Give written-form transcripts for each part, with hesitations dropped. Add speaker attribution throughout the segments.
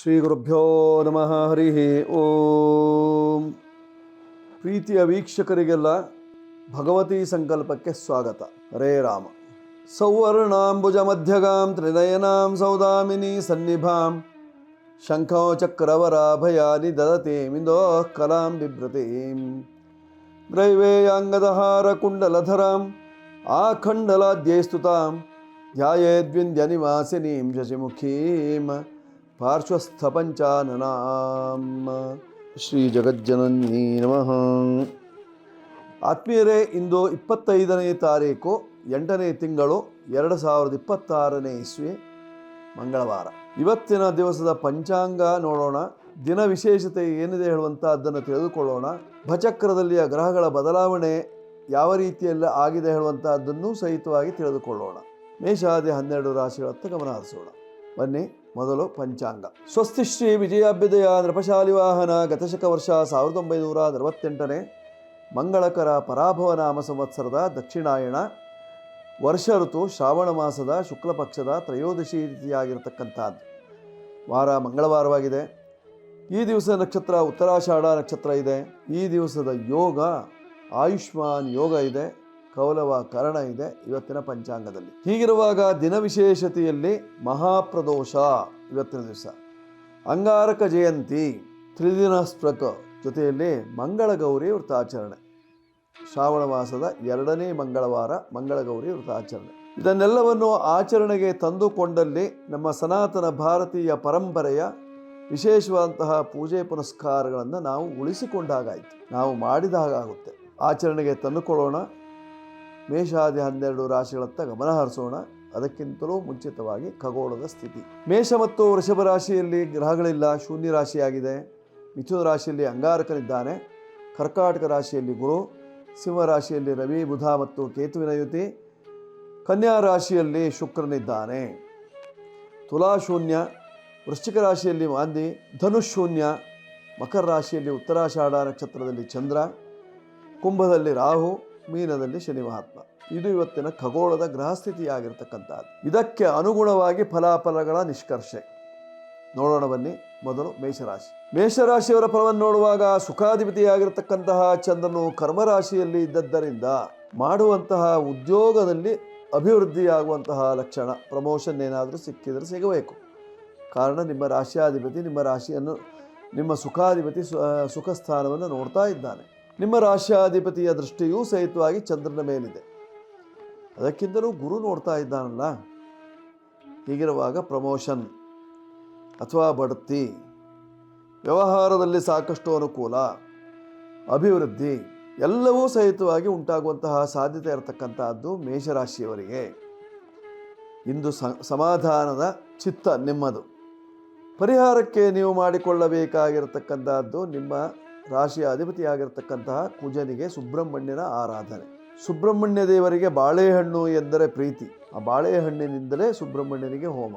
Speaker 1: ಶ್ರೀ ಗುರುಭ್ಯೋ ನಮಃ. ಹರಿ ಓಂ. ಪ್ರೀತಿಯ ವೀಕ್ಷಕರಿಗೆಲ್ಲ ಭಗವತಿ ಸಂಕಲ್ಪಕ್ಕೆ ಸ್ವಾಗತ. ಹರೇ ರಾಮ. ಸೌವರ್ಣಾಂಬುಜ ಮಧ್ಯಗಾಂ ತ್ರಿನಯನಾಂ ಸೌದಾಮಿನಿ ಸನ್ನಿಭಾಂ ಶಂಖೋ ಚಕ್ರವರಾಭಯಾನಿ ದದತೆ ಮಿಂದೋ ಕಲಾಂ ಬಿಭ್ರತೀಂ ಗ್ರೈವೇಯಾಂಗದಹಾರ ಕುಂಡಲಧರಾಂ ಆಖಂಡಲಾದ್ಯೈ ಸ್ತುತಾಂ ಧ್ಯಾಯೇದ್ವಿಂದ್ಯನಿವಾಸಿನೀಂ ಶಶಿಮುಖೀಂ ಪಾರ್ಶ್ವಸ್ಥ ಪಂಚಾನನಾಂ. ಶ್ರೀ ಜಗಜ್ಜನನ್ಯೈ ನಮಃ. ಆತ್ಮೀಯರೇ, ಇಂದು 25ನೇ ತಾರೀಕು 8ನೇ ತಿಂಗಳು 2026ನೇ ಇಸ್ವಿ ಮಂಗಳವಾರ. ಇವತ್ತಿನ ದಿವಸದ ಪಂಚಾಂಗ ನೋಡೋಣ. ದಿನ ವಿಶೇಷತೆ ಏನಿದೆ ಹೇಳುವಂಥ ಅದನ್ನು ತಿಳಿದುಕೊಳ್ಳೋಣ. ಭಚಕ್ರದಲ್ಲಿಯ ಗ್ರಹಗಳ ಬದಲಾವಣೆ ಯಾವ ರೀತಿಯಲ್ಲಿ ಆಗಿದೆ ಹೇಳುವಂಥದ್ದನ್ನು ಸಹಿತವಾಗಿ ತಿಳಿದುಕೊಳ್ಳೋಣ. ಮೇಷಾದಿ 12 ರಾಶಿಗಳತ್ತ ಗಮನ ಹರಿಸೋಣ. ಬನ್ನಿ, ಮೊದಲು ಪಂಚಾಂಗ. ಸ್ವಸ್ತಿ ಶ್ರೀ ವಿಜಯಾಭ್ಯುದಯ ನೃಪಶಾಲಿ ವಾಹನ ಗತಶಕ ವರ್ಷ 1948ನೇ ಮಂಗಳಕರ ಪರಾಭವ ನಾಮ ಸಂವತ್ಸರದ ದಕ್ಷಿಣಾಯಣ ವರ್ಷ ಋತು ಶ್ರಾವಣ ಮಾಸದ ಶುಕ್ಲ ಪಕ್ಷದ ತ್ರಯೋದಶಿ ತಿಥಿಯಾಗಿರತಕ್ಕಂಥದ್ದು. ವಾರ ಮಂಗಳವಾರವಾಗಿದೆ. ಈ ದಿವಸ ನಕ್ಷತ್ರ ಉತ್ತರಾಷಾಢ ನಕ್ಷತ್ರ ಇದೆ. ಈ ದಿವಸದ ಯೋಗ ಆಯುಷ್ಮಾನ್ ಯೋಗ ಇದೆ, ಕೌಲವ ಕರ್ಣ ಇದೆ ಇವತ್ತಿನ ಪಂಚಾಂಗದಲ್ಲಿ. ಹೀಗಿರುವಾಗ ದಿನ ವಿಶೇಷತೆಯಲ್ಲಿ ಮಹಾಪ್ರದೋಷ ಇವತ್ತಿನ ದಿವಸ, ಅಂಗಾರಕ ಜಯಂತಿ, ತ್ರಿದಿನ ಸ್ಪ್ರಕ ಜೊತೆಯಲ್ಲಿ ಮಂಗಳಗೌರಿ ವೃತಾಚರಣೆ, ಶ್ರಾವಣ ಮಾಸದ 2ನೇ ಮಂಗಳವಾರ ಮಂಗಳಗೌರಿ ವೃತಾಚರಣೆ. ಇದನ್ನೆಲ್ಲವನ್ನು ಆಚರಣೆಗೆ ತಂದುಕೊಂಡಲ್ಲಿ ನಮ್ಮ ಸನಾತನ ಭಾರತೀಯ ಪರಂಪರೆಯ ವಿಶೇಷವಾದಂತಹ ಪೂಜೆ ಪುನಸ್ಕಾರಗಳನ್ನು ನಾವು ಉಳಿಸಿಕೊಂಡಾಗಾಯಿತು, ನಾವು ಮಾಡಿದ ಹಾಗಾಗುತ್ತೆ. ಆಚರಣೆಗೆ ತಂದುಕೊಳ್ಳೋಣ. ಮೇಷಾದಿ 12 ರಾಶಿಗಳತ್ತ ಗಮನ ಹರಿಸೋಣ. ಅದಕ್ಕಿಂತಲೂ ಮುಂಚಿತವಾಗಿ ಖಗೋಳದ ಸ್ಥಿತಿ. ಮೇಷ ಮತ್ತು ವೃಷಭ ರಾಶಿಯಲ್ಲಿ ಗ್ರಹಗಳಿಲ್ಲ, ಶೂನ್ಯ ರಾಶಿಯಾಗಿದೆ. ಮಿಥುನ ರಾಶಿಯಲ್ಲಿ ಅಂಗಾರಕನಿದ್ದಾನೆ. ಕರ್ಕಾಟಕ ರಾಶಿಯಲ್ಲಿ ಗುರು, ಸಿಂಹ ರಾಶಿಯಲ್ಲಿ ರವಿ ಬುಧ ಮತ್ತು ಕೇತುವಿನ ಯುತಿ, ಕನ್ಯಾ ರಾಶಿಯಲ್ಲಿ ಶುಕ್ರನಿದ್ದಾನೆ. ತುಲಾ ಶೂನ್ಯ, ವೃಶ್ಚಿಕ ರಾಶಿಯಲ್ಲಿ ಮಾಂದಿ, ಧನುಷ್ ಶೂನ್ಯ, ಮಕರ ರಾಶಿಯಲ್ಲಿ ಉತ್ತರಾಷಾಢ ನಕ್ಷತ್ರದಲ್ಲಿ ಚಂದ್ರ, ಕುಂಭದಲ್ಲಿ ರಾಹು, ಮೀನದಲ್ಲಿ ಶನಿ ಮಹಾತ್ಮ. ಇದು ಇವತ್ತಿನ ಖಗೋಳದ ಗ್ರಹಸ್ಥಿತಿಯಾಗಿರ್ತಕ್ಕಂಥದ್ದು. ಇದಕ್ಕೆ ಅನುಗುಣವಾಗಿ ಫಲಾಫಲಗಳ ನಿಷ್ಕರ್ಷೆ ನೋಡೋಣ. ಬನ್ನಿ, ಮೊದಲು ಮೇಷರಾಶಿ. ಮೇಷರಾಶಿಯವರ ಫಲವನ್ನು ನೋಡುವಾಗ ಸುಖಾಧಿಪತಿಯಾಗಿರ್ತಕ್ಕಂತಹ ಚಂದ್ರನು ಕರ್ಮರಾಶಿಯಲ್ಲಿ ಇದ್ದದ್ದರಿಂದ ಮಾಡುವಂತಹ ಉದ್ಯೋಗದಲ್ಲಿ ಅಭಿವೃದ್ಧಿಯಾಗುವಂತಹ ಲಕ್ಷಣ, ಪ್ರಮೋಷನ್ ಏನಾದರೂ ಸಿಕ್ಕಿದರೆ ಸಿಗಬೇಕು. ಕಾರಣ ನಿಮ್ಮ ರಾಶಿಯಾಧಿಪತಿ ನಿಮ್ಮ ರಾಶಿಯನ್ನು, ನಿಮ್ಮ ಸುಖಾಧಿಪತಿ ಸುಖ ಸ್ಥಾನವನ್ನು ನೋಡ್ತಾ ಇದ್ದಾನೆ. ನಿಮ್ಮ ರಾಶಿಯಾಧಿಪತಿಯ ದೃಷ್ಟಿಯೂ ಸಹಿತವಾಗಿ ಚಂದ್ರನ ಮೇಲಿದೆ. ಅದಕ್ಕಿಂತಲೂ ಗುರು ನೋಡ್ತಾ ಇದ್ದಾನಲ್ಲ. ಹೀಗಿರುವಾಗ ಪ್ರಮೋಷನ್ ಅಥವಾ ಬಡ್ತಿ, ವ್ಯವಹಾರದಲ್ಲಿ ಸಾಕಷ್ಟು ಅನುಕೂಲ, ಅಭಿವೃದ್ಧಿ ಎಲ್ಲವೂ ಸಹಿತವಾಗಿ ಉಂಟಾಗುವಂತಹ ಸಾಧ್ಯತೆ ಇರತಕ್ಕಂತಹದ್ದು ಮೇಷರಾಶಿಯವರಿಗೆ. ಇಂದು ಸಮಾಧಾನದ ಚಿತ್ತ ನಿಮ್ಮದು. ಪರಿಹಾರಕ್ಕೆ ನೀವು ಮಾಡಿಕೊಳ್ಳಬೇಕಾಗಿರತಕ್ಕಂತಹದ್ದು ನಿಮ್ಮ ರಾಶಿಯ ಅಧಿಪತಿಯಾಗಿರ್ತಕ್ಕಂತಹ ಕುಜನಿಗೆ ಸುಬ್ರಹ್ಮಣ್ಯನ ಆರಾಧನೆ. ಸುಬ್ರಹ್ಮಣ್ಯ ದೇವರಿಗೆ ಬಾಳೆಹಣ್ಣು ಎಂದರೆ ಪ್ರೀತಿ. ಆ ಬಾಳೆಹಣ್ಣಿನಿಂದಲೇ ಸುಬ್ರಹ್ಮಣ್ಯನಿಗೆ ಹೋಮ.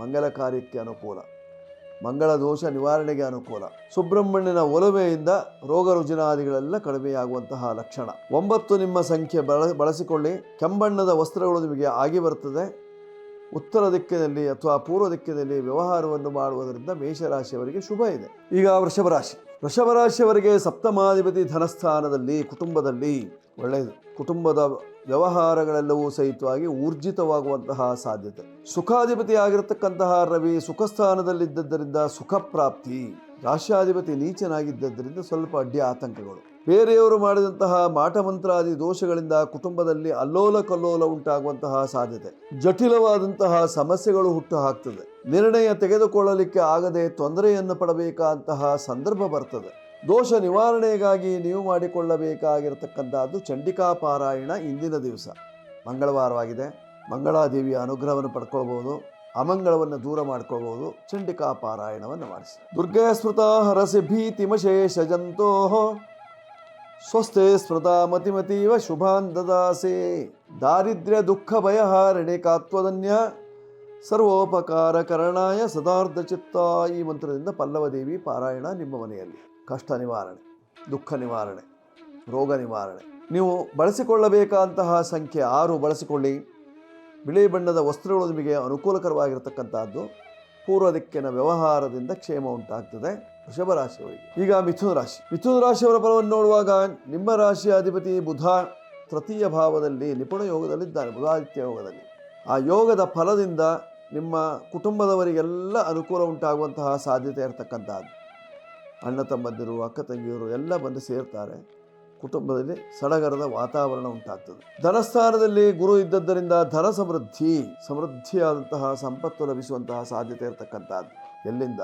Speaker 1: ಮಂಗಲ ಕಾರ್ಯಕ್ಕೆ ಅನುಕೂಲ, ಮಂಗಳ ದೋಷ ನಿವಾರಣೆಗೆ ಅನುಕೂಲ. ಸುಬ್ರಹ್ಮಣ್ಯನ ಒಲುಮೆಯಿಂದ ರೋಗ ರುಜಿನಾದಿಗಳೆಲ್ಲ ಕಡಿಮೆಯಾಗುವಂತಹ ಲಕ್ಷಣ. 9 ನಿಮ್ಮ ಸಂಖ್ಯೆ ಬಳಸಿಕೊಳ್ಳಿ. ಕೆಂಬಣ್ಣದ ವಸ್ತ್ರಗಳು ನಿಮಗೆ ಆಗಿ ಬರ್ತದೆ. ಉತ್ತರ ದಿಕ್ಕಿನಲ್ಲಿ ಅಥವಾ ಪೂರ್ವ ದಿಕ್ಕಿನಲ್ಲಿ ವ್ಯವಹಾರವನ್ನು ಮಾಡುವುದರಿಂದ ಮೇಷರಾಶಿಯವರಿಗೆ ಶುಭ ಇದೆ. ಈಗ ವೃಷಭ ರಾಶಿ. ವೃಷಭ ರಾಶಿಯವರಿಗೆ ಸಪ್ತಮಾಧಿಪತಿ ಧನಸ್ಥಾನದಲ್ಲಿ, ಕುಟುಂಬದಲ್ಲಿ ಒಳ್ಳೆಯದು. ಕುಟುಂಬದ ವ್ಯವಹಾರಗಳೆಲ್ಲವೂ ಸಹಿತವಾಗಿ ಊರ್ಜಿತವಾಗುವಂತಹ ಸಾಧ್ಯತೆ. ಸುಖಾಧಿಪತಿ ಆಗಿರತಕ್ಕಂತಹ ರವಿ ಸುಖ ಸ್ಥಾನದಲ್ಲಿದ್ದರಿಂದ ಸುಖ ಪ್ರಾಪ್ತಿ. ರಾಶ್ಯಾಧಿಪತಿ ನೀಚನಾಗಿದ್ದರಿಂದ ಸ್ವಲ್ಪ ಅಡ್ಡಿ ಆತಂಕಗಳು. ಬೇರೆಯವರು ಮಾಡಿದಂತಹ ಮಾಟಮಂತ್ರಾದಿ ದೋಷಗಳಿಂದ ಕುಟುಂಬದಲ್ಲಿ ಅಲ್ಲೋಲ ಕಲ್ಲೋಲ ಉಂಟಾಗುವಂತಹ ಸಾಧ್ಯತೆ. ಜಟಿಲವಾದಂತಹ ಸಮಸ್ಯೆಗಳು ಹುಟ್ಟು ಹಾಕ್ತದೆ. ನಿರ್ಣಯ ತೆಗೆದುಕೊಳ್ಳಲಿಕ್ಕೆ ಆಗದೆ ತೊಂದರೆಯನ್ನು ಪಡಬೇಕಾದಂತಹ ಸಂದರ್ಭ ಬರ್ತದೆ. ದೋಷ ನಿವಾರಣೆಗಾಗಿ ನೀವು ಮಾಡಿಕೊಳ್ಳಬೇಕಾಗಿರತಕ್ಕಂಥದ್ದು ಚಂಡಿಕಾ ಪಾರಾಯಣ. ಇಂದಿನ ದಿವಸ ಮಂಗಳವಾರವಾಗಿದೆ. ಮಂಗಳಾದೇವಿಯ ಅನುಗ್ರಹವನ್ನು ಪಡ್ಕೊಳ್ಬೋದು, ಅಮಂಗಳವನ್ನು ದೂರ ಮಾಡ್ಕೊಳ್ಬೋದು. ಚಂಡಿಕಾ ಪಾರಾಯಣವನ್ನು ಮಾಡಿಸಿ. ದುರ್ಗೇ ಸ್ಮೃತ ಹರಸಿ ಭೀತಿಮಶೇಷ ಜಂತೋ ಸ್ವಸ್ಥೆ ಸ್ಮೃತ ಮತಿಮತೀವ ಶುಭಾನ್ ದದಾಸೆ. ದಾರಿದ್ರ್ಯ ದುಃಖ ಭಯಹಾರಣೆ ಕಾತ್ವದನ್ಯ ಸರ್ವೋಪಕಾರ ಕರಣಾಯ ಸದಾರ್ಧ ಚಿತ್ತ. ಈ ಮಂತ್ರದಿಂದ ಪಲ್ಲವದೇವಿ ಪಾರಾಯಣ ನಿಮ್ಮ ಮನೆಯಲ್ಲಿ. ಕಷ್ಟ ನಿವಾರಣೆ, ದುಃಖ ನಿವಾರಣೆ, ರೋಗ ನಿವಾರಣೆ. ನೀವು ಬಳಸಿಕೊಳ್ಳಬೇಕಾದಂತಹ ಸಂಖ್ಯೆ 6 ಬಳಸಿಕೊಳ್ಳಿ. ಬಿಳಿ ಬಣ್ಣದ ವಸ್ತ್ರಗಳು ನಿಮಗೆ ಅನುಕೂಲಕರವಾಗಿರತಕ್ಕಂಥದ್ದು. ಪೂರ್ವ ದಿಕ್ಕಿನ ವ್ಯವಹಾರದಿಂದ ಕ್ಷೇಮ ಉಂಟಾಗ್ತದೆ ವೃಷಭ ರಾಶಿಯವರಿಗೆ. ಈಗ ಮಿಥುನ ರಾಶಿ. ಮಿಥುನ ರಾಶಿಯವರ ಫಲವನ್ನು ನೋಡುವಾಗ ನಿಮ್ಮ ರಾಶಿಯ ಅಧಿಪತಿ ಬುಧ ತೃತೀಯ ಭಾವದಲ್ಲಿ ನಿಪುಣ ಯೋಗದಲ್ಲಿದ್ದಾನೆ, ಬುಧಾದಿತ್ಯ ಯೋಗದಲ್ಲಿ. ಆ ಯೋಗದ ಫಲದಿಂದ ನಿಮ್ಮ ಕುಟುಂಬದವರಿಗೆಲ್ಲ ಅನುಕೂಲ ಉಂಟಾಗುವಂತಹ ಸಾಧ್ಯತೆ ಇರತಕ್ಕಂಥದ್ದು. ಅಣ್ಣ ತಮ್ಮಂದಿರು, ಅಕ್ಕ ತಂಗಿಯರು ಎಲ್ಲ ಬಂದು ಸೇರ್ತಾರೆ. ಕುಟುಂಬದಲ್ಲಿ ಸಡಗರದ ವಾತಾವರಣ ಉಂಟಾಗ್ತದೆ. ಧನಸ್ಥಾನದಲ್ಲಿ ಗುರು ಇದ್ದದ್ದರಿಂದ ಧನ ಸಮೃದ್ಧಿಯಾದಂತಹ ಸಂಪತ್ತು ಲಭಿಸುವಂತಹ ಸಾಧ್ಯತೆ ಇರತಕ್ಕಂಥದ್ದು. ಎಲ್ಲಿಂದ?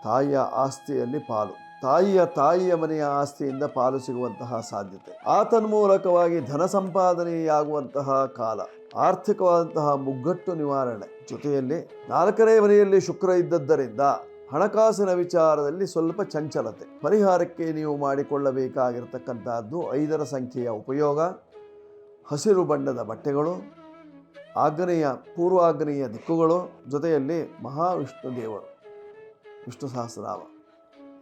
Speaker 1: ತಾಯಿಯ ಆಸ್ತಿಯಲ್ಲಿ ಪಾಲು, ತಾಯಿಯ ಮನೆಯ ಆಸ್ತಿಯಿಂದ ಪಾಲು ಸಿಗುವಂತಹ ಸಾಧ್ಯತೆ. ಆತನ್ಮೂಲಕವಾಗಿ ಧನ ಸಂಪಾದನೆಯಾಗುವಂತಹ ಕಾಲ, ಆರ್ಥಿಕವಾದಂತಹ ಮುಗ್ಗಟ್ಟು ನಿವಾರಣೆ. ಜೊತೆಯಲ್ಲಿ 4ನೇ ಮನೆಯಲ್ಲಿ ಶುಕ್ರ ಇದ್ದದ್ದರಿಂದ ಹಣಕಾಸಿನ ವಿಚಾರದಲ್ಲಿ ಸ್ವಲ್ಪ ಚಂಚಲತೆ. ಪರಿಹಾರಕ್ಕೆ ನೀವು ಮಾಡಿಕೊಳ್ಳಬೇಕಾಗಿರತಕ್ಕಂಥದ್ದು 5ರ ಸಂಖ್ಯೆಯ ಉಪಯೋಗ, ಹಸಿರು ಬಣ್ಣದ ಬಟ್ಟೆಗಳು, ಪೂರ್ವಾಗ್ನೇಯ ದಿಕ್ಕುಗಳು, ಜೊತೆಯಲ್ಲಿ ಮಹಾವಿಷ್ಣು ದೇವರು, ವಿಷ್ಣು ಸಹಸ್ರನಾಮ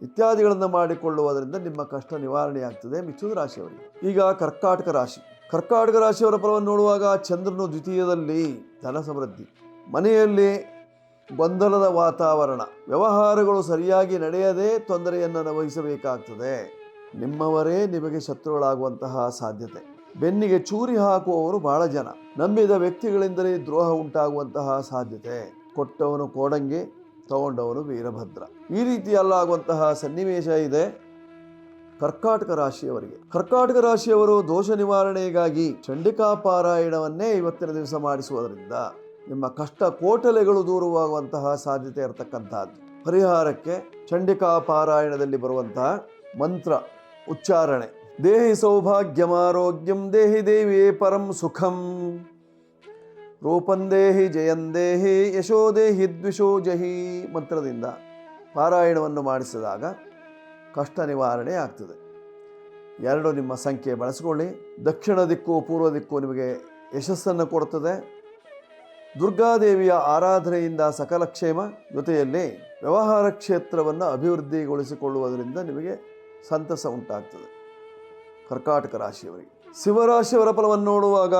Speaker 1: ಇತ್ಯಾದಿಗಳನ್ನು ಮಾಡಿಕೊಳ್ಳುವುದರಿಂದ ನಿಮ್ಮ ಕಷ್ಟ ನಿವಾರಣೆಯಾಗ್ತದೆ ಮಿಥುನ ರಾಶಿಯವರಿಗೆ. ಈಗ ಕರ್ಕಾಟಕ ರಾಶಿ. ಕರ್ಕಾಟಕ ರಾಶಿಯವರ ಫಲವನ್ನು ನೋಡುವಾಗ ಚಂದ್ರನು ದ್ವಿತೀಯದಲ್ಲಿ, ಧನ ಸಮೃದ್ಧಿ. ಮನೆಯಲ್ಲಿ ಗೊಂದಲದ ವಾತಾವರಣ, ವ್ಯವಹಾರಗಳು ಸರಿಯಾಗಿ ನಡೆಯದೇ ತೊಂದರೆಯನ್ನು ಅನುಭವಿಸಬೇಕಾಗ್ತದೆ. ನಿಮ್ಮವರೇ ನಿಮಗೆ ಶತ್ರುಗಳಾಗುವಂತಹ ಸಾಧ್ಯತೆ. ಬೆನ್ನಿಗೆ ಚೂರಿ ಹಾಕುವವರು ಬಹಳ ಜನ. ನಂಬಿದ ವ್ಯಕ್ತಿಗಳಿಂದಲೇ ದ್ರೋಹ ಉಂಟಾಗುವಂತಹ ಸಾಧ್ಯತೆ. ಕೊಟ್ಟವನು ಕೋಡಂಗಿ, ತಗೊಂಡವನು ವೀರಭದ್ರ. ಈ ರೀತಿಯಲ್ಲಾಗುವಂತಹ ಸನ್ನಿವೇಶ ಇದೆ ಕರ್ಕಾಟಕ ರಾಶಿಯವರಿಗೆ. ಕರ್ಕಾಟಕ ರಾಶಿಯವರು ದೋಷ ನಿವಾರಣೆಗಾಗಿ ಚಂಡಿಕಾ ಪಾರಾಯಣವನ್ನೇ ಇವತ್ತಿನ ದಿವಸ ಮಾಡಿಸುವುದರಿಂದ ನಿಮ್ಮ ಕಷ್ಟ ಕೋಟಲೆಗಳು ದೂರವಾಗುವಂತಹ ಸಾಧ್ಯತೆ ಇರತಕ್ಕಂಥದ್ದು. ಪರಿಹಾರಕ್ಕೆ ಚಂಡಿಕಾ ಪಾರಾಯಣದಲ್ಲಿ ಬರುವಂತಹ ಮಂತ್ರ ಉಚ್ಚಾರಣೆ: ದೇಹಿ ಸೌಭಾಗ್ಯಮಾರೋಗ್ಯಂ ದೇಹಿ ದೇವಿಯೇ ಪರಂ ಸುಖಂ, ರೂಪಂ ದೇಹಿ ಜಯಂ ದೇಹಿ ಯಶೋ ದೇಹಿ ದ್ವಿಷೋ ಜಹಿ ಮಂತ್ರದಿಂದ ಪಾರಾಯಣವನ್ನು ಮಾಡಿಸಿದಾಗ ಕಷ್ಟ ನಿವಾರಣೆ ಆಗ್ತದೆ. 2 ನಿಮ್ಮ ಸಂಖ್ಯೆ ಬಳಸಿಕೊಳ್ಳಿ. ದಕ್ಷಿಣ ದಿಕ್ಕು ಪೂರ್ವ ದಿಕ್ಕು ನಿಮಗೆ ಯಶಸ್ಸನ್ನು ಕೊಡುತ್ತದೆ. ದುರ್ಗಾದೇವಿಯ ಆರಾಧನೆಯಿಂದ ಸಕಲ ಕ್ಷೇಮ, ಜೊತೆಯಲ್ಲಿ ವ್ಯವಹಾರ ಕ್ಷೇತ್ರವನ್ನು ಅಭಿವೃದ್ಧಿಗೊಳಿಸಿಕೊಳ್ಳುವುದರಿಂದ ನಿಮಗೆ ಸಂತಸ ಉಂಟಾಗ್ತದೆ ಕರ್ಕಾಟಕ ರಾಶಿಯವರಿಗೆ. ಸಿಂಹರಾಶಿಯವರ ಫಲವನ್ನು ನೋಡುವಾಗ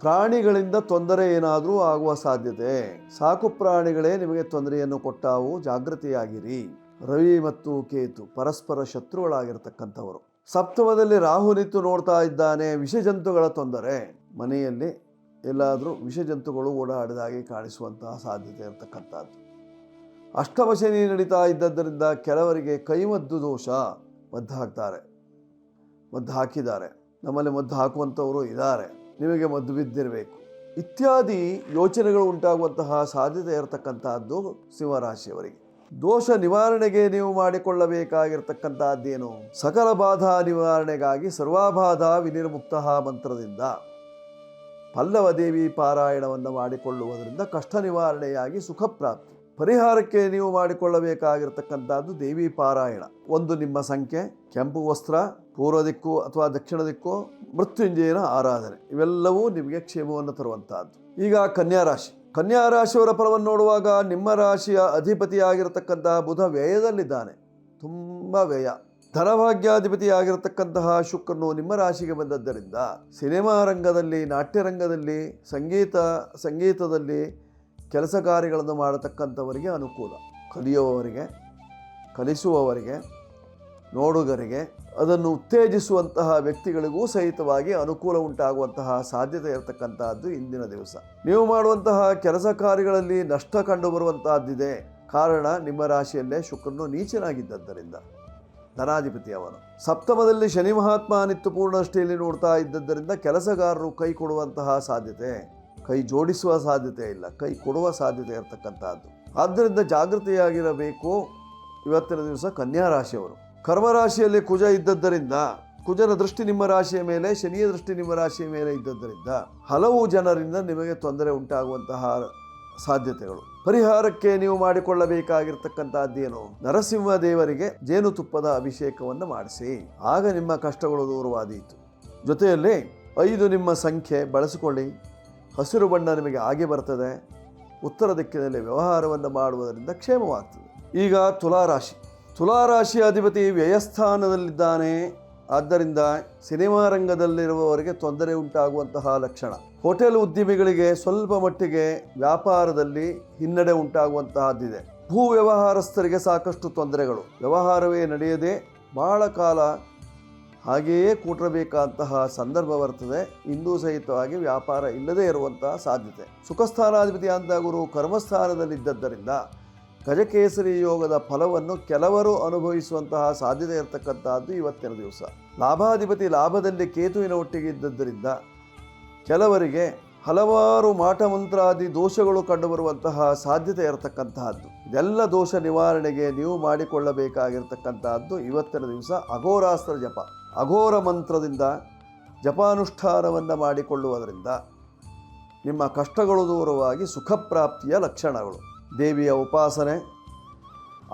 Speaker 1: ಪ್ರಾಣಿಗಳಿಂದ ತೊಂದರೆ ಏನಾದರೂ ಆಗುವ ಸಾಧ್ಯತೆ. ಸಾಕು ಪ್ರಾಣಿಗಳೇ ನಿಮಗೆ ತೊಂದರೆಯನ್ನು ಕೊಟ್ಟಾವು, ಜಾಗೃತಿಯಾಗಿರಿ. ರವಿ ಮತ್ತು ಕೇತು ಪರಸ್ಪರ ಶತ್ರುಗಳಾಗಿರ್ತಕ್ಕಂಥವರು. ಸಪ್ತಮದಲ್ಲಿ ರಾಹು ನಿಂತು ನೋಡ್ತಾ ಇದ್ದಾನೆ. ವಿಷಜಂತುಗಳ ತೊಂದರೆ. ಮನೆಯಲ್ಲಿ ಎಲ್ಲಾದರೂ ವಿಷಜಂತುಗಳು ಓಡಾಡಿದಾಗೆ ಕಾಣಿಸುವಂತಹ ಸಾಧ್ಯತೆ ಇರತಕ್ಕಂಥದ್ದು. ಅಷ್ಟಮ ಶನಿ ನಡೀತಾ ಇದ್ದದ್ದರಿಂದ ಕೆಲವರಿಗೆ ಕೈಮದ್ದು ದೋಷ, ಮದ್ದು ಹಾಕಿದ್ದಾರೆ. ನಮ್ಮಲ್ಲಿ ಮದ್ದು ಹಾಕುವಂಥವರು ಇದ್ದಾರೆ, ನಿಮಗೆ ಮದ್ದು ಬಿದ್ದಿರಬೇಕು ಇತ್ಯಾದಿ ಯೋಚನೆಗಳು ಉಂಟಾಗುವಂತಹ ಸಾಧ್ಯತೆ ಇರತಕ್ಕಂತಹದ್ದು ಸಿಂಹರಾಶಿಯವರಿಗೆ. ದೋಷ ನಿವಾರಣೆಗೆ ನೀವು ಮಾಡಿಕೊಳ್ಳಬೇಕಾಗಿರ್ತಕ್ಕಂತಹದ್ದೇನು? ಸಕಲ ಬಾಧಾ ನಿವಾರಣೆಗಾಗಿ ಸರ್ವಾಬಾಧ ವಿನಿರ್ಮುಕ್ತ ಮಂತ್ರದಿಂದ ಪಲ್ಲವ ದೇವಿ ಪಾರಾಯಣವನ್ನು ಮಾಡಿಕೊಳ್ಳುವುದರಿಂದ ಕಷ್ಟ ನಿವಾರಣೆಯಾಗಿ ಸುಖ ಪ್ರಾಪ್ತಿ. ಪರಿಹಾರಕ್ಕೆ ನೀವು ಮಾಡಿಕೊಳ್ಳಬೇಕಾಗಿರ್ತಕ್ಕಂಥದ್ದು ದೇವಿ ಪಾರಾಯಣ. 1 ನಿಮ್ಮ ಸಂಖ್ಯೆ, ಕೆಂಪು ವಸ್ತ್ರ, ಪೂರ್ವ ದಿಕ್ಕು ಅಥವಾ ದಕ್ಷಿಣ ದಿಕ್ಕು, ಮೃತ್ಯುಂಜಯನ ಆರಾಧನೆ, ಇವೆಲ್ಲವೂ ನಿಮಗೆ ಕ್ಷೇಮವನ್ನು ತರುವಂತಹದ್ದು. ಈಗ ಕನ್ಯಾ ರಾಶಿ. ಕನ್ಯಾ ರಾಶಿಯವರ ಫಲವನ್ನು ನೋಡುವಾಗ ನಿಮ್ಮ ರಾಶಿಯ ಅಧಿಪತಿಯಾಗಿರತಕ್ಕಂತಹ ಬುಧ ವ್ಯಯದಲ್ಲಿದ್ದಾನೆ, ತುಂಬ ವ್ಯಯ. ಧನಭಾಗ್ಯಾಧಿಪತಿಯಾಗಿರತಕ್ಕಂತಹ ಶುಕ್ರನು ನಿಮ್ಮ ರಾಶಿಗೆ ಬಂದದ್ದರಿಂದ ಸಿನಿಮಾ ರಂಗದಲ್ಲಿ, ನಾಟ್ಯರಂಗದಲ್ಲಿ, ಸಂಗೀತದಲ್ಲಿ ಕೆಲಸ ಕಾರ್ಯಗಳನ್ನು ಮಾಡತಕ್ಕಂಥವರಿಗೆ ಅನುಕೂಲ. ಕಲಿಯುವವರಿಗೆ, ಕಲಿಸುವವರಿಗೆ, ನೋಡುಗರಿಗೆ, ಅದನ್ನು ಉತ್ತೇಜಿಸುವಂತಹ ವ್ಯಕ್ತಿಗಳಿಗೂ ಸಹಿತವಾಗಿ ಅನುಕೂಲ ಉಂಟಾಗುವಂತಹ ಸಾಧ್ಯತೆ ಇರತಕ್ಕಂತಹದ್ದು ಇಂದಿನ ದಿವಸ. ನೀವು ಮಾಡುವಂತಹ ಕೆಲಸ ಕಾರ್ಯಗಳಲ್ಲಿ ನಷ್ಟ ಕಂಡು ಬರುವಂತಹದ್ದಿದೆ. ಕಾರಣ ನಿಮ್ಮ ರಾಶಿಯಲ್ಲೇ ಶುಕ್ರನು ನೀಚನಾಗಿದ್ದರಿಂದ, ಧನಾಧಿಪತಿ ಅವನು. ಸಪ್ತಮದಲ್ಲಿ ಶನಿ ಮಹಾತ್ಮ ನಿತ್ಯ ಪೂರ್ಣಷ್ಟಿಯಲ್ಲಿ ನೋಡ್ತಾ ಇದ್ದದ್ದರಿಂದ ಕೆಲಸಗಾರರು ಕೈ ಕೊಡುವಂತಹ ಸಾಧ್ಯತೆ, ಕೈ ಜೋಡಿಸುವ ಸಾಧ್ಯತೆ ಇಲ್ಲ, ಕೈ ಕೊಡುವ ಸಾಧ್ಯತೆ ಇರತಕ್ಕಂತಹದ್ದು. ಆದ್ದರಿಂದ ಜಾಗೃತಿಯಾಗಿರಬೇಕು ಇವತ್ತಿನ ದಿವಸ ಕನ್ಯಾ ರಾಶಿಯವರು. ಕರ್ಮರಾಶಿಯಲ್ಲಿ ಕುಜ ಇದ್ದದ್ದರಿಂದ, ಕುಜನ ದೃಷ್ಟಿ ನಿಮ್ಮ ರಾಶಿಯ ಮೇಲೆ, ಶನಿಯ ದೃಷ್ಟಿ ನಿಮ್ಮ ರಾಶಿಯ ಮೇಲೆ ಇದ್ದದ್ದರಿಂದ ಹಲವು ಜನರಿಂದ ನಿಮಗೆ ತೊಂದರೆ ಉಂಟಾಗುವಂತಹ ಸಾಧ್ಯತೆಗಳು. ಪರಿಹಾರಕ್ಕೆ ನೀವು ಮಾಡಿಕೊಳ್ಳಬೇಕಾಗಿರ್ತಕ್ಕಂಥದ್ದೇನು? ನರಸಿಂಹ ದೇವರಿಗೆ ಜೇನುತುಪ್ಪದ ಅಭಿಷೇಕವನ್ನು ಮಾಡಿಸಿ, ಆಗ ನಿಮ್ಮ ಕಷ್ಟಗಳು ದೂರವಾದೀತು. ಜೊತೆಯಲ್ಲಿ 5 ನಿಮ್ಮ ಸಂಖ್ಯೆ ಬಳಸಿಕೊಳ್ಳಿ. ಹಸಿರು ಬಣ್ಣ ನಿಮಗೆ ಆಗಿ ಬರ್ತದೆ. ಉತ್ತರ ದಿಕ್ಕಿನಲ್ಲಿ ವ್ಯವಹಾರವನ್ನು ಮಾಡುವುದರಿಂದ ಕ್ಷೇಮವಾಗ್ತದೆ. ಈಗ ತುಲಾರಾಶಿ. ತುಲಾರಾಶಿಯ ಅಧಿಪತಿ ವ್ಯಯಸ್ಥಾನದಲ್ಲಿದ್ದಾನೆ, ಆದ್ದರಿಂದ ಸಿನಿಮಾ ರಂಗದಲ್ಲಿರುವವರಿಗೆ ತೊಂದರೆ ಉಂಟಾಗುವಂತಹ ಲಕ್ಷಣ. ಹೋಟೆಲ್ ಉದ್ಯಮಿಗಳಿಗೆ ಸ್ವಲ್ಪ ಮಟ್ಟಿಗೆ ವ್ಯಾಪಾರದಲ್ಲಿ ಹಿನ್ನಡೆ ಉಂಟಾಗುವಂತಹದ್ದಿದೆ. ಭೂ ವ್ಯವಹಾರಸ್ಥರಿಗೆ ಸಾಕಷ್ಟು ತೊಂದರೆಗಳು. ವ್ಯವಹಾರವೇ ನಡೆಯದೆ ಬಹಳ ಕಾಲ ಹಾಗೆಯೇ ಕೂಟಿರಬೇಕಾದಂತಹ ಸಂದರ್ಭ ಬರ್ತದೆ. ಇಂದೂ ಸಹಿತವಾಗಿ ವ್ಯಾಪಾರ ಇಲ್ಲದೇ ಇರುವಂತಹ ಸಾಧ್ಯತೆ. ಸುಖಸ್ಥಾನಾಧಿಪತಿ ಅಂತ ಗುರು ಕರ್ಮಸ್ಥಾನದಲ್ಲಿದ್ದದ್ದರಿಂದ ಗಜಕೇಸರಿ ಯೋಗದ ಫಲವನ್ನು ಕೆಲವರು ಅನುಭವಿಸುವಂತಹ ಸಾಧ್ಯತೆ ಇರತಕ್ಕಂತಹದ್ದು ಇವತ್ತಿನ ದಿವಸ. ಲಾಭಾಧಿಪತಿ ಲಾಭದಲ್ಲಿ ಕೇತುವಿನ ಒಟ್ಟಿಗೆ ಇದ್ದದ್ದರಿಂದ ಕೆಲವರಿಗೆ ಹಲವಾರು ಮಾಟ ಮಂತ್ರಾದಿ ದೋಷಗಳು ಕಂಡುಬರುವಂತಹ ಸಾಧ್ಯತೆ ಇರತಕ್ಕಂತಹದ್ದು. ಇದೆಲ್ಲ ದೋಷ ನಿವಾರಣೆಗೆ ನೀವು ಮಾಡಿಕೊಳ್ಳಬೇಕಾಗಿರ್ತಕ್ಕಂತಹದ್ದು ಇವತ್ತಿನ ದಿವಸ ಅಘೋರಾಸ್ತ್ರ ಜಪ. ಅಘೋರ ಮಂತ್ರದಿಂದ ಜಪಾನುಷ್ಠಾನವನ್ನು ಮಾಡಿಕೊಳ್ಳುವುದರಿಂದ ನಿಮ್ಮ ಕಷ್ಟಗಳು ದೂರವಾಗಿ ಸುಖಪ್ರಾಪ್ತಿಯ ಲಕ್ಷಣಗಳು. ದೇವಿಯ ಉಪಾಸನೆ,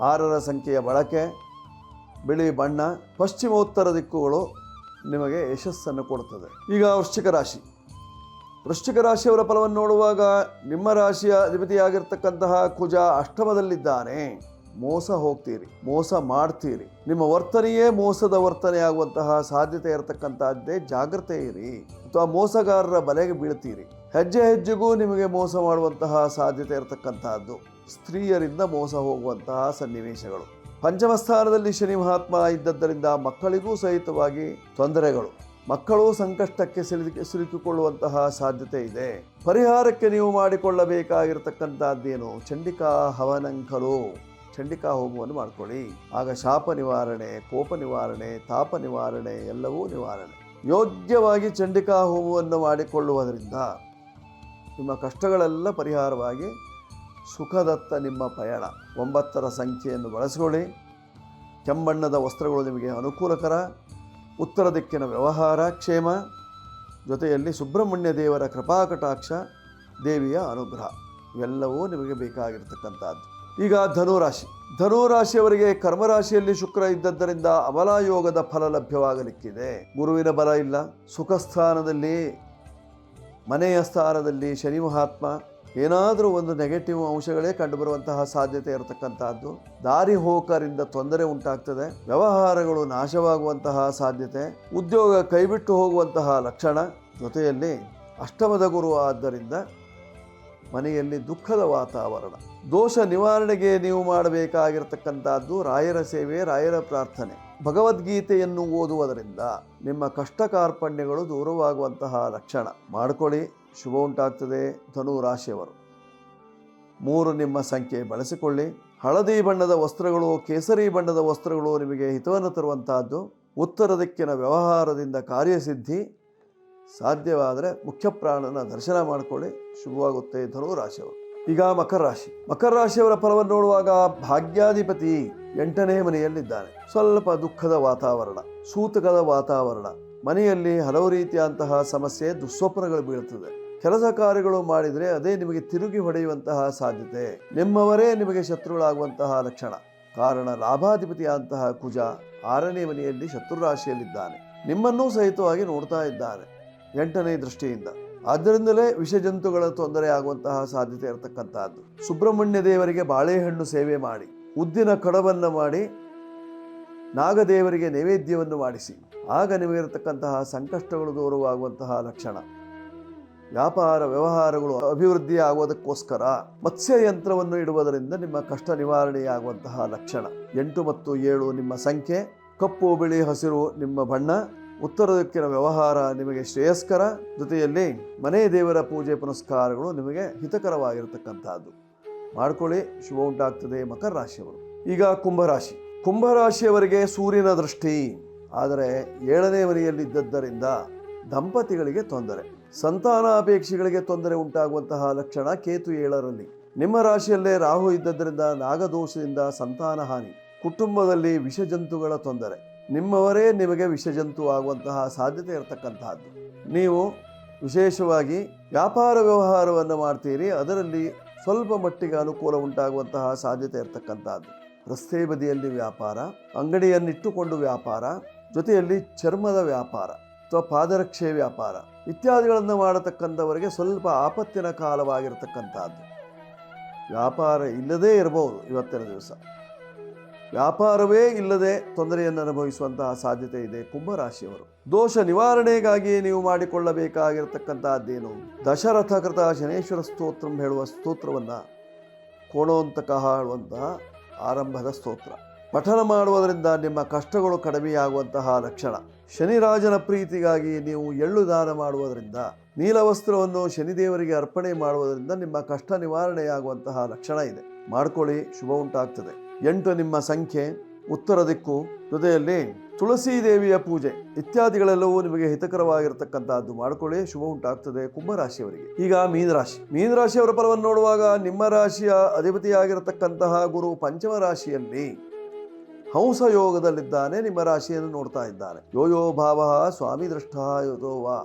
Speaker 1: 6ರ ಸಂಖ್ಯೆಯ ಬಳಕೆ, ಬಿಳಿ ಬಣ್ಣ, ಪಶ್ಚಿಮೋತ್ತರ ದಿಕ್ಕುಗಳು ನಿಮಗೆ ಯಶಸ್ಸನ್ನು ಕೊಡುತ್ತದೆ. ಈಗ ವೃಶ್ಚಿಕ ರಾಶಿಯವರ ಫಲವನ್ನು ನೋಡುವಾಗ ನಿಮ್ಮ ರಾಶಿಯ ಅಧಿಪತಿಯಾಗಿರ್ತಕ್ಕಂತಹ ಕುಜ ಅಷ್ಟಮದಲ್ಲಿದ್ದಾನೆ. ಮೋಸ ಹೋಗ್ತೀರಿ, ಮೋಸ ಮಾಡ್ತೀರಿ. ನಿಮ್ಮ ವರ್ತನೆಯೇ ಮೋಸದ ವರ್ತನೆ ಆಗುವಂತಹ ಸಾಧ್ಯತೆ ಇರತಕ್ಕಂತಹದ್ದೇ. ಜಾಗ್ರತೆ ಇರಿ, ಅಥವಾ ಮೋಸಗಾರರ ಬಲೆಗೆ ಬೀಳ್ತೀರಿ. ಹೆಜ್ಜೆ ಹೆಜ್ಜೆಗೂ ನಿಮಗೆ ಮೋಸ ಮಾಡುವಂತಹ ಸಾಧ್ಯತೆ ಇರತಕ್ಕಂತಹದ್ದು. ಸ್ತ್ರೀಯರಿಂದ ಮೋಸ ಹೋಗುವಂತಹ ಸನ್ನಿವೇಶಗಳು. ಪಂಚಮ ಸ್ಥಾನದಲ್ಲಿ ಶನಿ ಮಹಾತ್ಮ ಇದ್ದದ್ದರಿಂದ ಮಕ್ಕಳಿಗೂ ಸಹಿತವಾಗಿ ತೊಂದರೆಗಳು. ಮಕ್ಕಳು ಸಂಕಷ್ಟಕ್ಕೆ ಸಿಲುಕಿಕೊಳ್ಳುವಂತಹ ಸಾಧ್ಯತೆ ಇದೆ. ಪರಿಹಾರಕ್ಕೆ ನೀವು ಮಾಡಿಕೊಳ್ಳಬೇಕಾಗಿರತಕ್ಕಂಥದ್ದೇನು? ಚಂಡಿಕಾ ಹವನಂಕಲು, ಚಂಡಿಕಾ ಹೋಮವನ್ನು ಮಾಡಿಕೊಳ್ಳಿ. ಆಗ ಶಾಪ ನಿವಾರಣೆ, ಕೋಪ ನಿವಾರಣೆ, ತಾಪ ನಿವಾರಣೆ ಎಲ್ಲವೂ ನಿವಾರಣೆ. ಯೋಗ್ಯವಾಗಿ ಚಂಡಿಕಾ ಹೋಮವನ್ನು ಮಾಡಿಕೊಳ್ಳುವುದರಿಂದ ನಿಮ್ಮ ಕಷ್ಟಗಳೆಲ್ಲ ಪರಿಹಾರವಾಗಿ ಸುಖದತ್ತ ನಿಮ್ಮ ಪಯಣ. 9ರ ಸಂಖ್ಯೆಯನ್ನು ಬಳಸಿಕೊಳ್ಳಿ. ಕೆಂಬಣ್ಣದ ವಸ್ತ್ರಗಳು ನಿಮಗೆ ಅನುಕೂಲಕರ. ಉತ್ತರ ದಿಕ್ಕಿನ ವ್ಯವಹಾರ ಕ್ಷೇಮ, ಜೊತೆಯಲ್ಲಿ ಸುಬ್ರಹ್ಮಣ್ಯ ದೇವರ ಕೃಪಾಕಟಾಕ್ಷ, ದೇವಿಯ ಅನುಗ್ರಹ ಇವೆಲ್ಲವೂ ನಿಮಗೆ ಬೇಕಾಗಿರ್ತಕ್ಕಂಥದ್ದು. ಈಗ ಧನುರಾಶಿಯವರಿಗೆ ಕರ್ಮರಾಶಿಯಲ್ಲಿ ಶುಕ್ರ ಇದ್ದದ್ದರಿಂದ ಅಬಲಾಯೋಗದ ಫಲ ಲಭ್ಯವಾಗಲಿಕ್ಕಿದೆ. ಗುರುವಿನ ಬಲ ಇಲ್ಲ. ಸುಖಸ್ಥಾನದಲ್ಲಿ, ಮನೆಯ ಸ್ಥಾನದಲ್ಲಿ ಶನಿ ಮಹಾತ್ಮ. ಏನಾದರೂ ಒಂದು ನೆಗೆಟಿವ್ ಅಂಶಗಳೇ ಕಂಡುಬರುವಂತಹ ಸಾಧ್ಯತೆ ಇರತಕ್ಕಂತಹದ್ದು. ದಾರಿ ಹೋಕರಿಂದ ತೊಂದರೆ ಉಂಟಾಗ್ತದೆ. ವ್ಯವಹಾರಗಳು ನಾಶವಾಗುವಂತಹ ಸಾಧ್ಯತೆ. ಉದ್ಯೋಗ ಕೈಬಿಟ್ಟು ಹೋಗುವಂತಹ ಲಕ್ಷಣ. ಜೊತೆಯಲ್ಲಿ ಅಷ್ಟಮದ ಗುರು ಆದ್ದರಿಂದ ಮನೆಯಲ್ಲಿ ದುಃಖದ ವಾತಾವರಣ. ದೋಷ ನಿವಾರಣೆಗೆ ನೀವು ಮಾಡಬೇಕಾಗಿರ್ತಕ್ಕಂಥದ್ದು ರಾಯರ ಸೇವೆ, ರಾಯರ ಪ್ರಾರ್ಥನೆ. ಭಗವದ್ಗೀತೆಯನ್ನು ಓದುವುದರಿಂದ ನಿಮ್ಮ ಕಷ್ಟ ಕಾರ್ಪಣ್ಯಗಳು ದೂರವಾಗುವಂತಹ ಲಕ್ಷಣ. ಮಾಡಿಕೊಳ್ಳಿ, ಶುಭ ಉಂಟಾಗ್ತದೆ. ಧನುರಾಶಿಯವರು 3 ನಿಮ್ಮ ಸಂಖ್ಯೆ ಬಳಸಿಕೊಳ್ಳಿ. ಹಳದಿ ಬಣ್ಣದ ವಸ್ತ್ರಗಳು, ಕೇಸರಿ ಬಣ್ಣದ ವಸ್ತ್ರಗಳು ನಿಮಗೆ ಹಿತವನ್ನು ತರುವಂತಹದ್ದು. ಉತ್ತರ ದಿಕ್ಕಿನ ವ್ಯವಹಾರದಿಂದ ಕಾರ್ಯಸಿದ್ಧಿ. ಸಾಧ್ಯವಾದರೆ ಮುಖ್ಯ ಪ್ರಾಣನ ದರ್ಶನ ಮಾಡಿಕೊಳ್ಳಿ, ಶುಭವಾಗುತ್ತೆ ಧನುರಾಶಿಯವರು. ಈಗ ಮಕರ ರಾಶಿಯವರ ಫಲವನ್ನು ನೋಡುವಾಗ ಭಾಗ್ಯಾಧಿಪತಿ 8ನೇ ಮನೆಯಲ್ಲಿದ್ದಾನೆ. ಸ್ವಲ್ಪ ದುಃಖದ ವಾತಾವರಣ, ಸೂತಕದ ವಾತಾವರಣ. ಮನೆಯಲ್ಲಿ ಹಲವು ರೀತಿಯಂತಹ ಸಮಸ್ಯೆ, ದುಸ್ವಪ್ನಗಳು ಬೀಳುತ್ತದೆ. ಕೆಲಸ ಕಾರ್ಯಗಳು ಮಾಡಿದರೆ ಅದೇ ನಿಮಗೆ ತಿರುಗಿ ಹೊಡೆಯುವಂತಹ ಸಾಧ್ಯತೆ. ನಿಮ್ಮವರೇ ನಿಮಗೆ ಶತ್ರುಗಳಾಗುವಂತಹ ಲಕ್ಷಣ. ಕಾರಣ ಲಾಭಾಧಿಪತಿಯಾದಂತಹ ಕುಜ 6ನೇ ಮನೆಯಲ್ಲಿ ಶತ್ರು ರಾಶಿಯಲ್ಲಿದ್ದಾನೆ. ನಿಮ್ಮನ್ನೂ ಸಹಿತವಾಗಿ ನೋಡ್ತಾ ಇದ್ದಾನೆ 8ನೇ ದೃಷ್ಟಿಯಿಂದ. ಆದ್ದರಿಂದಲೇ ವಿಷಜಂತುಗಳ ತೊಂದರೆ ಆಗುವಂತಹ ಸಾಧ್ಯತೆ ಇರತಕ್ಕಂತಹದ್ದು. ಸುಬ್ರಹ್ಮಣ್ಯ ದೇವರಿಗೆ ಬಾಳೆಹಣ್ಣು ಸೇವೆ ಮಾಡಿ, ಉದ್ದಿನ ಕಡವನ್ನು ಮಾಡಿ, ನಾಗದೇವರಿಗೆ ನೈವೇದ್ಯವನ್ನು ಮಾಡಿಸಿ. ಆಗ ನಿಮಗಿರತಕ್ಕಂತಹ ಸಂಕಷ್ಟಗಳು ದೂರವಾಗುವಂತಹ ಲಕ್ಷಣ. ವ್ಯಾಪಾರ ವ್ಯವಹಾರಗಳು ಅಭಿವೃದ್ಧಿ ಆಗುವುದಕ್ಕೋಸ್ಕರ ಮತ್ಸ್ಯ ಯಂತ್ರವನ್ನು ಇಡುವುದರಿಂದ ನಿಮ್ಮ ಕಷ್ಟ ನಿವಾರಣೆಯಾಗುವಂತಹ ಲಕ್ಷಣ. 8 ಮತ್ತು 7 ನಿಮ್ಮ ಸಂಖ್ಯೆ. ಕಪ್ಪು, ಬಿಳಿ, ಹಸಿರು ನಿಮ್ಮ ಬಣ್ಣ. ಉತ್ತರ ದಿಕ್ಕಿನ ವ್ಯವಹಾರ ನಿಮಗೆ ಶ್ರೇಯಸ್ಕರ. ಜೊತೆಯಲ್ಲಿ ಮನೆ ದೇವರ ಪೂಜೆ ಪುನಸ್ಕಾರಗಳು ನಿಮಗೆ ಹಿತಕರವಾಗಿರತಕ್ಕಂಥದ್ದು. ಮಾಡ್ಕೊಳ್ಳಿ, ಶುಭ ಉಂಟಾಗ್ತದೆ ಮಕರ ರಾಶಿಯವರು. ಈಗ ಕುಂಭರಾಶಿಯವರಿಗೆ ಸೂರ್ಯನ ದೃಷ್ಟಿ. ಆದರೆ 7ನೇ ಮನೆಯಲ್ಲಿದ್ದದ್ದರಿಂದ ದಂಪತಿಗಳಿಗೆ ತೊಂದರೆ. ಸಂತಾನಾಪೇಕ್ಷಿಗಳಿಗೆ ತೊಂದರೆ ಉಂಟಾಗುವಂತಹ ಲಕ್ಷಣ. ಕೇತು 7ರಲ್ಲಿ. ನಿಮ್ಮ ರಾಶಿಯಲ್ಲೇ ರಾಹು ಇದ್ದದ್ದರಿಂದ ನಾಗದೋಷದಿಂದ ಸಂತಾನ ಹಾನಿ. ಕುಟುಂಬದಲ್ಲಿ ವಿಷಜಂತುಗಳ ತೊಂದರೆ. ನಿಮ್ಮವರೇ ನಿಮಗೆ ವಿಷಜಂತು ಆಗುವಂತಹ ಸಾಧ್ಯತೆ ಇರತಕ್ಕಂತಹದ್ದು. ನೀವು ವಿಶೇಷವಾಗಿ ವ್ಯಾಪಾರ ವ್ಯವಹಾರವನ್ನು ಮಾಡ್ತೀರಿ, ಅದರಲ್ಲಿ ಸ್ವಲ್ಪ ಮಟ್ಟಿಗೆ ಅನುಕೂಲ ಉಂಟಾಗುವಂತಹ ಸಾಧ್ಯತೆ ಇರತಕ್ಕಂತಹದ್ದು. ರಸ್ತೆ ಬದಿಯಲ್ಲಿ ವ್ಯಾಪಾರ, ಅಂಗಡಿಯನ್ನಿಟ್ಟುಕೊಂಡು ವ್ಯಾಪಾರ, ಜೊತೆಯಲ್ಲಿ ಚರ್ಮದ ವ್ಯಾಪಾರ ಅಥವಾ ಪಾದರಕ್ಷೆ ವ್ಯಾಪಾರ ಇತ್ಯಾದಿಗಳನ್ನು ಮಾಡತಕ್ಕಂಥವರಿಗೆ ಸ್ವಲ್ಪ ಆಪತ್ತಿನ ಕಾಲವಾಗಿರತಕ್ಕಂಥದ್ದು. ವ್ಯಾಪಾರ ಇಲ್ಲದೇ ಇರಬಹುದು ಇವತ್ತಿನ ದಿವಸ. ವ್ಯಾಪಾರವೇ ಇಲ್ಲದೆ ತೊಂದರೆಯನ್ನು ಅನುಭವಿಸುವಂತಹ ಸಾಧ್ಯತೆ ಇದೆ ಕುಂಭರಾಶಿಯವರು. ದೋಷ ನಿವಾರಣೆಗಾಗಿ ನೀವು ಮಾಡಿಕೊಳ್ಳಬೇಕಾಗಿರತಕ್ಕಂತಹದ್ದೇನು? ದಶರಥ ಕೃತ ಶನೇಶ್ವರ ಸ್ತೋತ್ರಂ ಹೇಳುವ ಸ್ತೋತ್ರವನ್ನು ಕೋಣೋಂತಕಃ ಹೇಳುವಂತಹ ಆರಂಭದ ಸ್ತೋತ್ರ ಪಠನ ಮಾಡುವುದರಿಂದ ನಿಮ್ಮ ಕಷ್ಟಗಳು ಕಡಿಮೆಯಾಗುವಂತಹ ಲಕ್ಷಣ. ಶನಿರಾಜನ ಪ್ರೀತಿಗಾಗಿ ನೀವು ಎಳ್ಳು ದಾನ ಮಾಡುವುದರಿಂದ, ನೀಲವಸ್ತ್ರವನ್ನು ಶನಿದೇವರಿಗೆ ಅರ್ಪಣೆ ಮಾಡುವುದರಿಂದ ನಿಮ್ಮ ಕಷ್ಟ ನಿವಾರಣೆಯಾಗುವಂತಹ ಲಕ್ಷಣ ಇದೆ. ಮಾಡ್ಕೊಳ್ಳಿ, ಶುಭ ಉಂಟಾಗ್ತದೆ. 8 ನಿಮ್ಮ ಸಂಖ್ಯೆ, ಉತ್ತರ ದಿಕ್ಕು, ಜೊತೆಯಲ್ಲಿ ತುಳಸಿ ದೇವಿಯ ಪೂಜೆ ಇತ್ಯಾದಿಗಳೆಲ್ಲವೂ ನಿಮಗೆ ಹಿತಕರವಾಗಿರತಕ್ಕಂತಹದ್ದು. ಮಾಡ್ಕೊಳ್ಳಿ, ಶುಭ ಉಂಟಾಗ್ತದೆ ಕುಂಭರಾಶಿಯವರಿಗೆ. ಈಗ ಮೀನರಾಶಿಯವರ ಫಲವನ್ನು ನೋಡುವಾಗ ನಿಮ್ಮ ರಾಶಿಯ ಅಧಿಪತಿಯಾಗಿರತಕ್ಕಂತಹ ಗುರು ಪಂಚಮ ರಾಶಿಯಲ್ಲಿ ಹಂಸ ಯೋಗದಲ್ಲಿದ್ದಾನೆ. ನಿಮ್ಮ ರಾಶಿಯನ್ನು ನೋಡ್ತಾ ಇದ್ದಾನೆ. ಯೋಯೋ ಭಾವ ಸ್ವಾಮಿ ದೃಷ್ಟ ಯೋತೋ ವಾ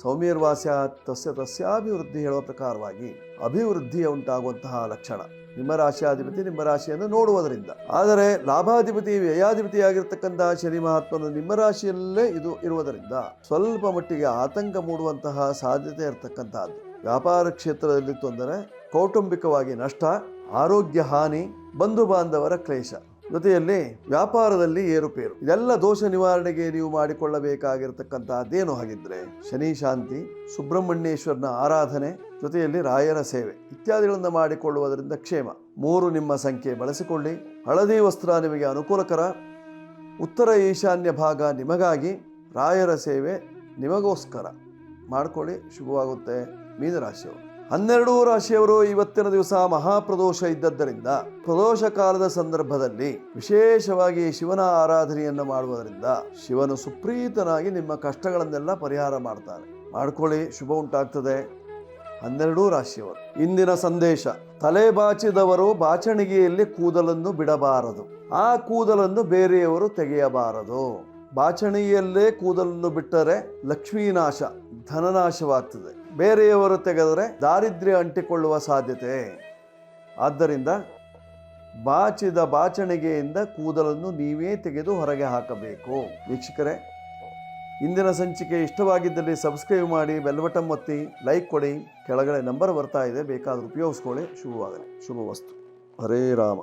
Speaker 1: ಸೌಮ್ಯರ್ವಾಸ್ಯ ತಸ್ಯಾಭಿವೃದ್ಧಿ ಹೇಳುವ ಪ್ರಕಾರವಾಗಿ ಅಭಿವೃದ್ಧಿಯ ಉಂಟಾಗುವಂತಹ ಲಕ್ಷಣ ನಿಮ್ಮ ರಾಶಿಯಾಧಿಪತಿ ನಿಮ್ಮ ರಾಶಿಯನ್ನು ನೋಡುವುದರಿಂದ. ಆದರೆ ಲಾಭಾಧಿಪತಿ ವ್ಯಯಾಧಿಪತಿಯಾಗಿರ್ತಕ್ಕಂತಹ ಶನಿ ಮಹಾತ್ಮನು ನಿಮ್ಮ ರಾಶಿಯಲ್ಲೇ ಇದು ಇರುವುದರಿಂದ ಸ್ವಲ್ಪ ಮಟ್ಟಿಗೆ ಆತಂಕ ಮೂಡುವಂತಹ ಸಾಧ್ಯತೆ ಇರತಕ್ಕಂತಹದ್ದು. ವ್ಯಾಪಾರ ಕ್ಷೇತ್ರದಲ್ಲಿ ತೊಂದರೆ, ಕೌಟುಂಬಿಕವಾಗಿ ನಷ್ಟ, ಆರೋಗ್ಯ ಹಾನಿ, ಬಂಧು ಬಾಂಧವರ ಕ್ಲೇಶ, ಜೊತೆಯಲ್ಲಿ ವ್ಯಾಪಾರದಲ್ಲಿ ಏರುಪೇರು. ಇದೆಲ್ಲ ದೋಷ ನಿವಾರಣೆಗೆ ನೀವು ಮಾಡಿಕೊಳ್ಳಬೇಕಾಗಿರತಕ್ಕಂತಹದ್ದೇನು ಹಾಗಿದ್ರೆ? ಶನಿ ಶಾಂತಿ, ಸುಬ್ರಹ್ಮಣ್ಯೇಶ್ವರನ ಆರಾಧನೆ, ಜೊತೆಯಲ್ಲಿ ರಾಯರ ಸೇವೆ ಇತ್ಯಾದಿಗಳನ್ನು ಮಾಡಿಕೊಳ್ಳುವುದರಿಂದ ಕ್ಷೇಮ. 3 ನಿಮ್ಮ ಸಂಖ್ಯೆ ಬಳಸಿಕೊಳ್ಳಿ. ಹಳದಿ ವಸ್ತ್ರ ನಿಮಗೆ ಅನುಕೂಲಕರ. ಉತ್ತರ ಈಶಾನ್ಯ ಭಾಗ ನಿಮಗಾಗಿ, ರಾಯರ ಸೇವೆ ನಿಮಗೋಸ್ಕರ. ಮಾಡಿಕೊಳ್ಳಿ, ಶುಭವಾಗುತ್ತೆ. ಮೀನರಾಶಿಯವರು 12 ರಾಶಿಯವರು ಇವತ್ತಿನ ದಿವಸ ಮಹಾಪ್ರದೋಷ ಇದ್ದದ್ದರಿಂದ ಪ್ರದೋಷ ಕಾಲದ ಸಂದರ್ಭದಲ್ಲಿ ವಿಶೇಷವಾಗಿ ಶಿವನ ಆರಾಧನೆಯನ್ನು ಮಾಡುವುದರಿಂದ ಶಿವನು ಸುಪ್ರೀತನಾಗಿ ನಿಮ್ಮ ಕಷ್ಟಗಳನ್ನೆಲ್ಲ ಪರಿಹಾರ ಮಾಡ್ತಾನೆ. ಮಾಡ್ಕೊಳ್ಳಿ, ಶುಭ ಉಂಟಾಗ್ತದೆ. 12 ರಾಶಿಯವರು. ಇಂದಿನ ಸಂದೇಶ: ತಲೆ ಬಾಚಿದವರು ಬಾಚಣಿಗೆಯಲ್ಲಿ ಕೂದಲನ್ನು ಬಿಡಬಾರದು, ಆ ಕೂದಲನ್ನು ಬೇರೆಯವರು ತೆಗೆಯಬಾರದು. ಬಾಚಣಿಗೆಯಲ್ಲೇ ಕೂದಲನ್ನು ಬಿಟ್ಟರೆ ಲಕ್ಷ್ಮೀನಾಶ, ಧನನಾಶವಾಗ್ತದೆ. ಬೇರೆಯವರು ತೆಗೆದರೆ ದಾರಿದ್ರ್ಯ ಅಂಟಿಕೊಳ್ಳುವ ಸಾಧ್ಯತೆ. ಆದ್ದರಿಂದ ಬಾಚಿದ ಬಾಚಣಿಗೆಯಿಂದ ಕೂದಲನ್ನು ನೀವೇ ತೆಗೆದು ಹೊರಗೆ ಹಾಕಬೇಕು. ವೀಕ್ಷಕರೇ, ಇಂದಿನ ಸಂಚಿಕೆ ಇಷ್ಟವಾಗಿದ್ದಲ್ಲಿ ಸಬ್ಸ್ಕ್ರೈಬ್ ಮಾಡಿ, ಬೆಲ್ ಬಟನ್ ಒತ್ತಿ, ಲೈಕ್ ಕೊಡಿ. ಕೆಳಗಡೆ ನಂಬರ್ ಬರ್ತಾ ಇದೆ, ಬೇಕಾದರೂ ಉಪಯೋಗಿಸ್ಕೊಳ್ಳಿ. ಶುಭವಾಗಲಿ. ಶುಭವಸ್ತು. ಹರೇ ರಾಮ.